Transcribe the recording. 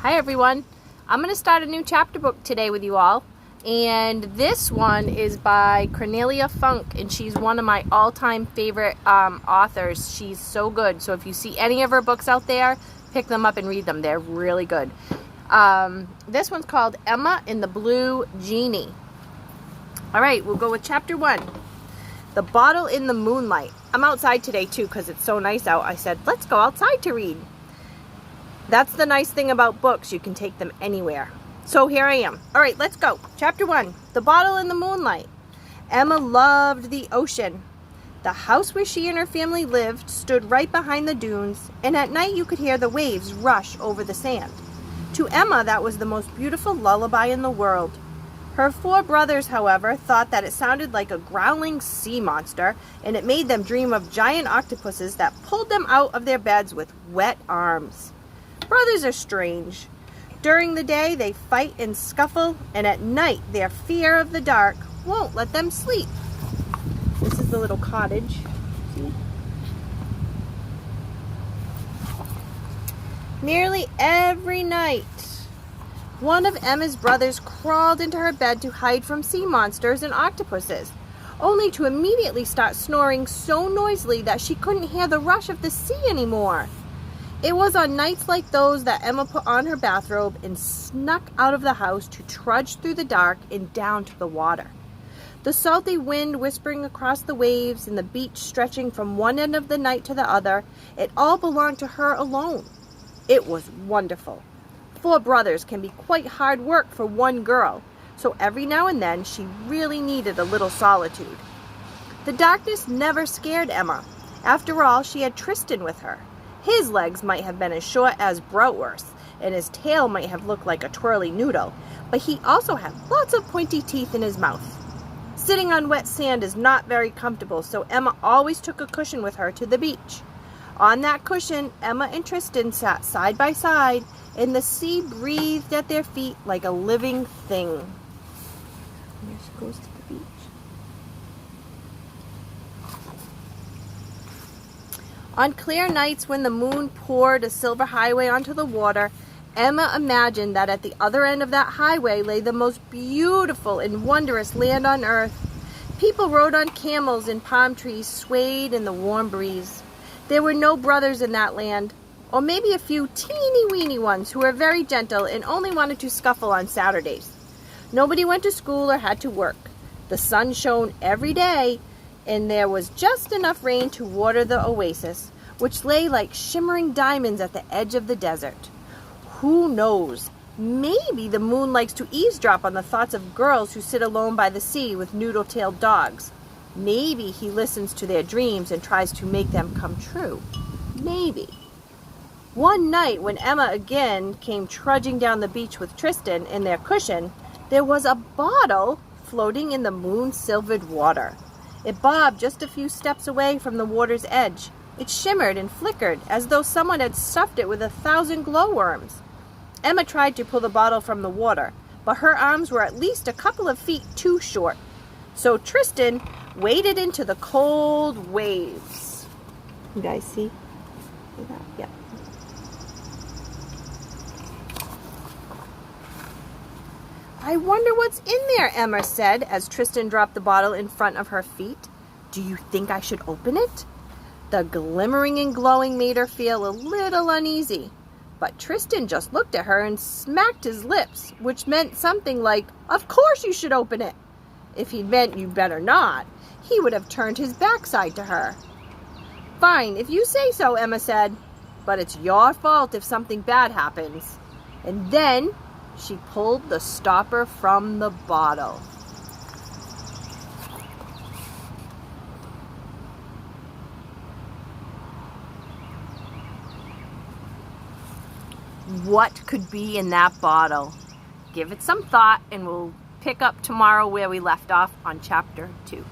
Hi everyone. I'm going to start a new chapter book today with you all, and this one is by Cornelia Funke, and she's one of my all-time favorite authors. She's so good, so if you see any of her books out there, pick them up and read them. They're really good. This one's called Emma in the Blue Genie. Alright, we'll go with chapter 1. The Bottle in the Moonlight. I'm outside today too because it's so nice out. I said, let's go outside to read. That's the nice thing about books. You can take them anywhere. So here I am. All right, let's go. Chapter 1. The Bottle in the Moonlight. Emma loved the ocean. The house where she and her family lived stood right behind the dunes, and at night you could hear the waves rush over the sand. To Emma, that was the most beautiful lullaby in the world. Her 4 brothers, however, thought that it sounded like a growling sea monster, and it made them dream of giant octopuses that pulled them out of their beds with wet arms. Brothers are strange. During the day, they fight and scuffle, and at night, their fear of the dark won't let them sleep. This is the little cottage. See? Nearly every night, one of Emma's brothers crawled into her bed to hide from sea monsters and octopuses, only to immediately start snoring so noisily that she couldn't hear the rush of the sea anymore. It was on nights like those that Emma put on her bathrobe and snuck out of the house to trudge through the dark and down to the water. The salty wind whispering across the waves and the beach stretching from one end of the night to the other, it all belonged to her alone. It was wonderful. 4 brothers can be quite hard work for one girl, so every now and then she really needed a little solitude. The darkness never scared Emma. After all, she had Tristan with her. His legs might have been as short as bratwurst, and his tail might have looked like a twirly noodle, but he also had lots of pointy teeth in his mouth. Sitting on wet sand is not very comfortable, so Emma always took a cushion with her to the beach. On that cushion, Emma and Tristan sat side by side, and the sea breathed at their feet like a living thing. There she goes to the beach. On clear nights when the moon poured a silver highway onto the water, Emma imagined that at the other end of that highway lay the most beautiful and wondrous land on earth. People rode on camels and palm trees swayed in the warm breeze. There were no brothers in that land, or maybe a few teeny-weeny ones who were very gentle and only wanted to scuffle on Saturdays. Nobody went to school or had to work. The sun shone every day, and there was just enough rain to water the oasis, which lay like shimmering diamonds at the edge of the desert. Who knows? Maybe the moon likes to eavesdrop on the thoughts of girls who sit alone by the sea with noodle-tailed dogs. Maybe he listens to their dreams and tries to make them come true. Maybe. One night when Emma again came trudging down the beach with Tristan in their cushion, there was a bottle floating in the moon-silvered water. It bobbed just a few steps away from the water's edge. It shimmered and flickered as though someone had stuffed it with 1,000 glowworms. Emma tried to pull the bottle from the water, but her arms were at least a couple of feet too short. So Tristan waded into the cold waves. You guys see? See that? Yeah. I wonder what's in there, Emma said as Tristan dropped the bottle in front of her feet. Do you think I should open it? The glimmering and glowing made her feel a little uneasy. But Tristan just looked at her and smacked his lips, which meant something like, of course you should open it. If he'd meant you better not, he would have turned his backside to her. Fine, if you say so, Emma said. But it's your fault if something bad happens. And then she pulled the stopper from the bottle. What could be in that bottle? Give it some thought and we'll pick up tomorrow where we left off on chapter 2.